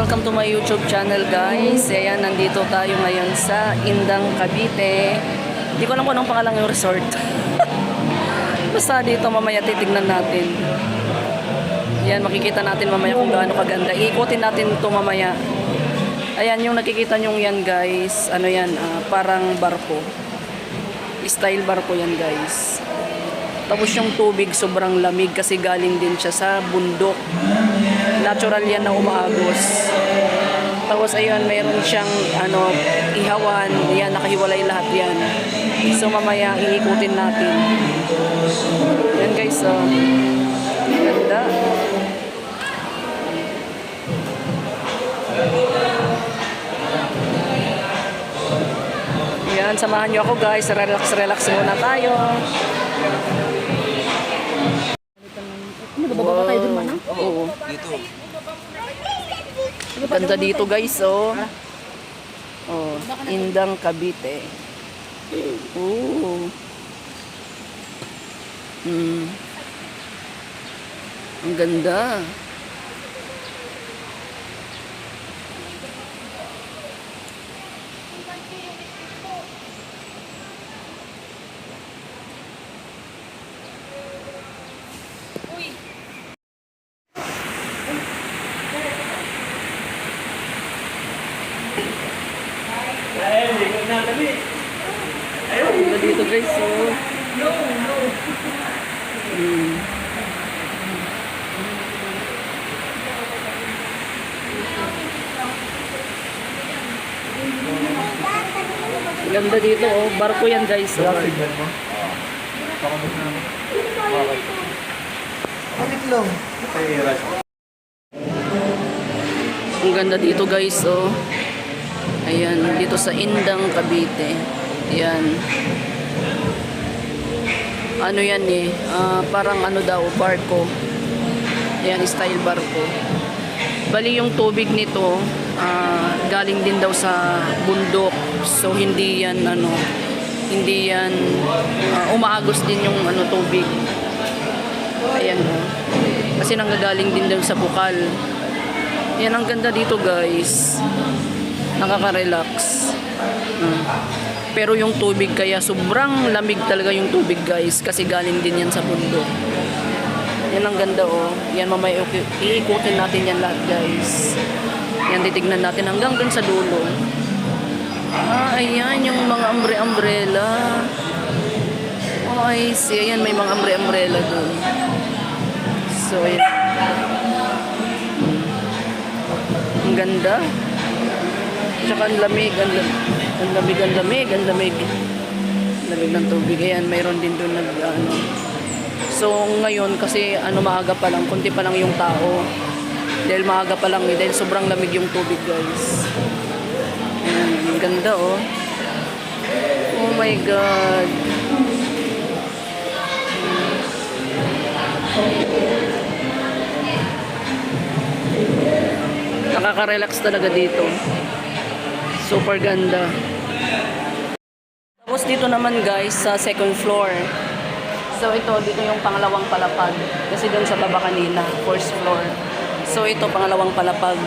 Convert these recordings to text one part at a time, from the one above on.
welcome to my YouTube channel guys. Ayan, nandito tayo ngayon sa Indang, Cavite. Hindi ko alam kung anong pangalan yung resort. Basta dito mamaya titignan natin. Ayan, makikita natin mamaya kung gaano kaganda. Iikutin natin ito mamaya. Ayan, yung nakikita nyo yan guys. Ano yan, parang barko. Style barko yan guys. Tapos yung tubig sobrang lamig kasi galing din siya sa bundok. Natural yan na umaagos. Tapos ayun, mayroon siyang ihawan. Yan, nakahiwalay lahat yan. So mamaya iikutin natin. Yan guys, ganda. Yan, samahan nyo ako guys. Relax muna tayo. Bababa tayo dun man, ha? Oo. Ganda dito guys, oh. Oh, Indang, Cavite. Oh. Ang ganda. Ganda dito guys, oh. Ganda dito, oh. Barko yan guys, oh. Ang ganda dito guys, oh. Ayan, dito sa Indang, Cavite. Ayan. Ano yan eh, parang ano daw, barko. Ayan, style barko. Bali yung tubig nito, galing din daw sa bundok. So hindi yan hindi yan umaagos din yung tubig. Ayan, oh. Kasi nanggagaling din daw sa bukal. Ayan, ang ganda dito guys. Nakaka-relax. Pero yung tubig kaya sobrang lamig talaga yung tubig guys kasi galing din yan sa bundok. Yan ang ganda, oh. Yan mamaya iikutin natin yan lahat guys. Yan, titignan natin hanggang dun sa dulo. Ayan yung mga umbrella. Oh, I see. Ayan, may mga umbrella dun. So ayan. Ang ganda. Tsaka ang lamig, ang lamig ng tubig. Ayan, mayroon din doon So ngayon kasi maaga pa lang, kunti pa lang yung tao. Dahil maaga pa lang, dahil sobrang lamig yung tubig guys. Ayan, ang ganda, oh. Oh my God. Nakaka-relax talaga dito. Super ganda. Tapos dito naman guys sa second floor. So ito, dito yung pangalawang palapag. Kasi doon sa baba kanina, first floor. So ito, pangalawang palapag.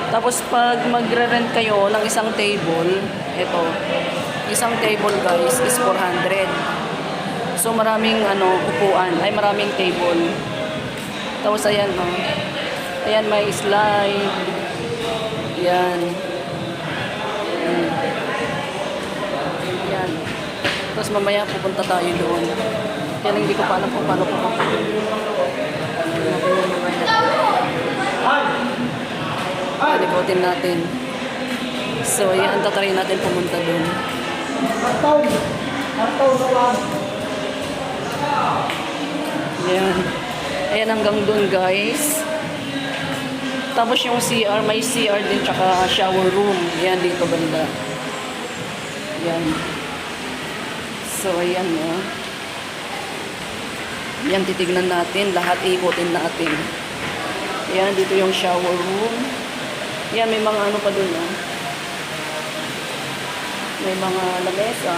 Tapos pag magre-rent kayo ng isang table, ito, isang table guys is 400. So maraming upuan, ay maraming table. Tapos ayan, oh. Ayan, may slide. Ayan. Yan. Tapos mamaya pupunta tayo doon. Kaya hindi ko pa alam kung paano pupunta. Palikotin natin. So, ayan, tatry natin pumunta doon. Ayan. Ayan hanggang doon guys. Tapos yung CR, may CR din tsaka shower room. Ayan dito banda. Yan. So, ayan, oh. Yan, titignan natin. Lahat iikutin natin. Yan, dito yung shower room. Yan, may mga pa dun, oh. May mga lamesa.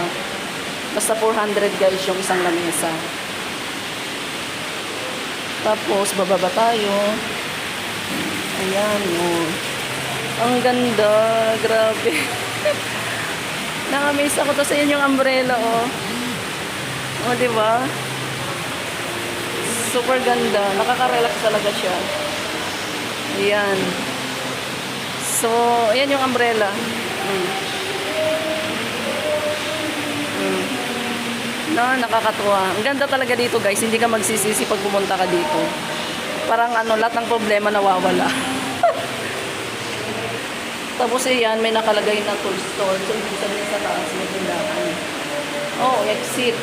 Basta 400 guys yung isang lamesa. Tapos, bababa tayo. Ayan, oh. Ang ganda, grabe. Nakamiss ako. Tapos yun yung umbrella, oh. Oh, di ba? Super ganda. Nakaka-relax talaga siya. Ayan. So, ayan yung umbrella. Nakakatuwa. Ang ganda talaga dito, guys. Hindi ka magsisisi pag pumunta ka dito. Parang lahat ng problema nawawala. Tapos ayan, may nakalagay na tool store. So, ibig sabihin sa taas, may tindahan. Oh, exit.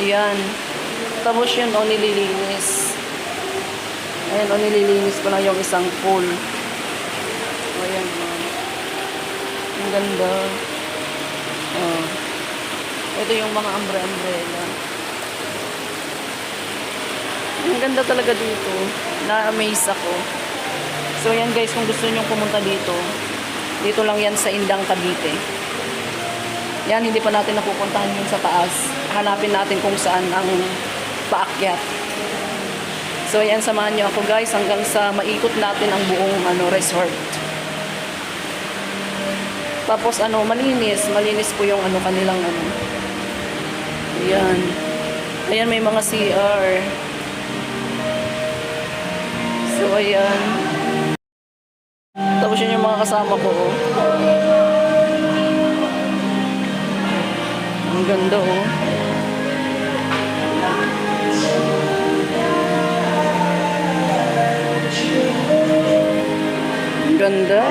Ayan. Tapos yun, nililinis. Ayan, nililinis ko lang yung isang pool. Ayan, ang ganda. Ito yung mga umbrella. Ang ganda talaga dito. Na-amaze ako. So, yan guys, kung gusto nyo pumunta dito, dito lang yan sa Indang, Cavite. Yan, hindi pa natin napupuntahan yung sa taas. Hanapin natin kung saan ang paakyat. So, yan, samahan nyo ako guys hanggang sa maikot natin ang buong resort. Tapos, malinis po yung kanilang Ayan. Ayan, may mga CR. So, ayan. Tapos yun yung mga kasama ko, oh. Ang ganda, oh. Ang ganda.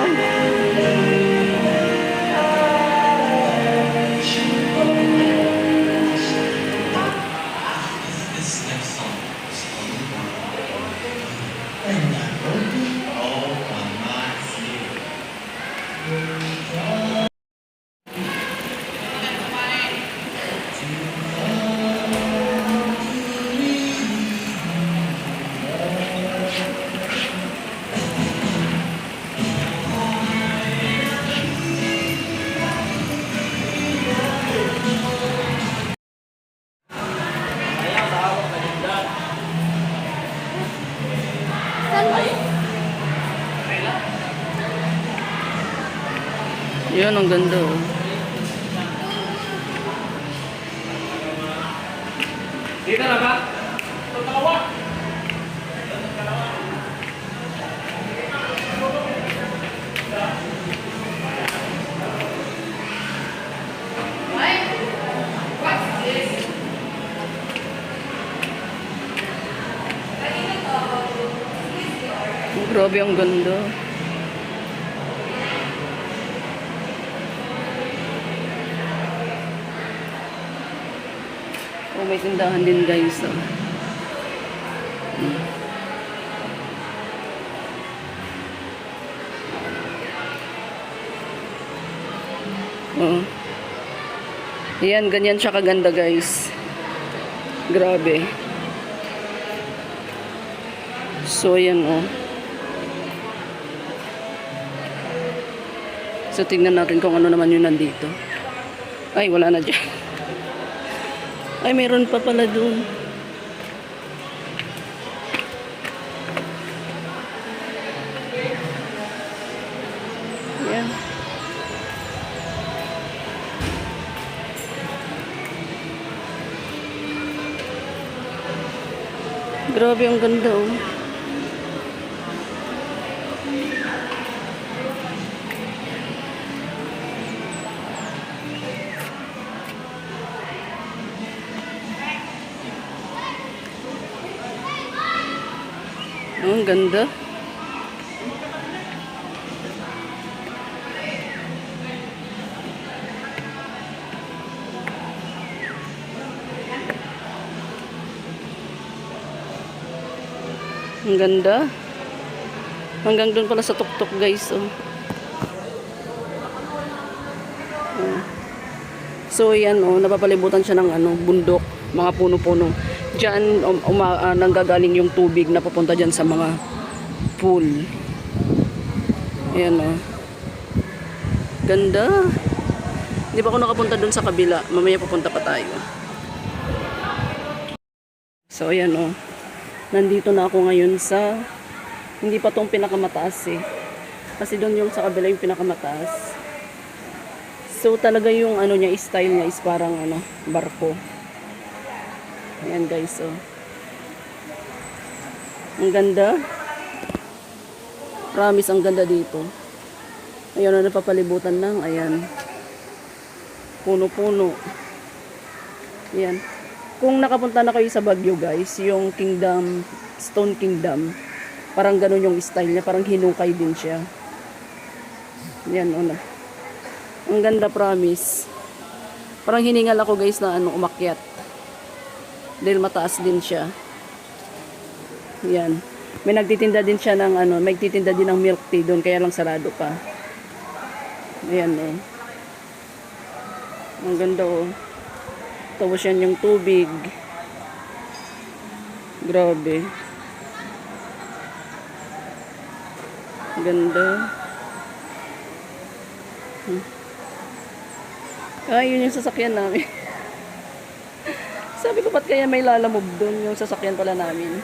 Yun, ang ganda, oh. Dito na ba? Tatawa! Grabe, ang ganda. Oh, may tindahan din guys, oh. Oh. Ayan, ganyan siya kaganda guys. Grabe. So, ayan, oh. So, tingnan natin kung ano naman yun nandito. Ay, wala na dyan. Ay, meron pa pala dun. Ayan. Grabe, ang ganda, oh. Oh, ang ganda. Ang ganda. Hanggang doon pala sa tuktok guys, oh. So yan, oh, napapalibutan siya ng bundok, mga puno-puno. Diyan nanggagaling yung tubig na papunta diyan sa mga pool. Ayan, oh. Ganda. Hindi pa ako nakapunta doon sa kabila. Mamaya pupunta pa tayo. So ayan, oh. Nandito na ako ngayon sa, hindi pa tong pinakamataas, eh. Kasi doon yung sa kabila yung pinakamataas. So talaga yung ano niya, style niya is parang ano, barko. Ayan guys, oh. Ang ganda. Promise, ang ganda dito. Ayun na napapalibutan ng, ayan. Puno-puno. Ayan. Kung nakapunta na kayo sa Baguio guys, yung Kingdom, Stone Kingdom, parang ganun yung style niya, parang hinukay din siya. Ayan, una. Ang ganda, promise. Parang hiningal ako guys na ano, umakyat. Dahil mataas din siya. Ayan. May nagtitinda din siya ng ano, may nagtitinda din ng milk tea doon, kaya lang sarado pa. Ayan, oh. Ang ganda, oh. Tapos yan yung tubig. Grabe. Ganda. Yun yung sasakyan namin. Sabi ko, ba't kaya may lalamove doon? Yung sasakyan pala namin.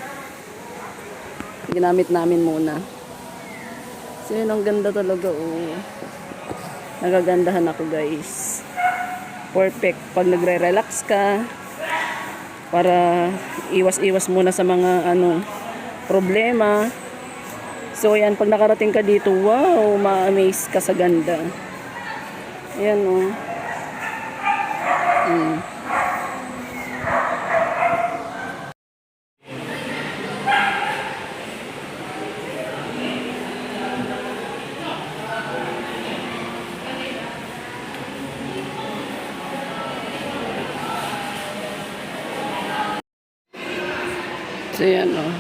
Ginamit namin muna. So yun, ang ganda talaga, oh. Nagagandahan ako guys. Perfect pag nagre-relax ka, para iwas-iwas muna sa mga ano, problema. So yan, pag nakarating ka dito, wow, ma-amaze ka sa ganda. Ayan, oh. So yan, oh.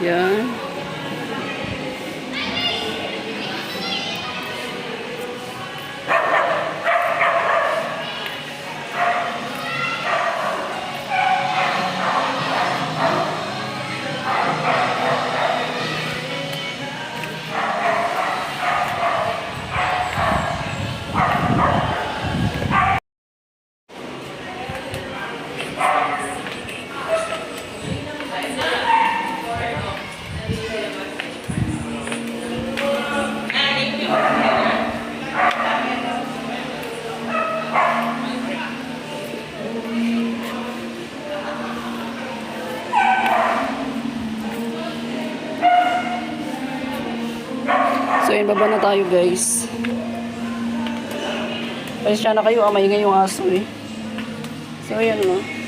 Yan. So yun, baba na tayo guys. Pasensya na kayo, maingay yung aso eh. So yan, no.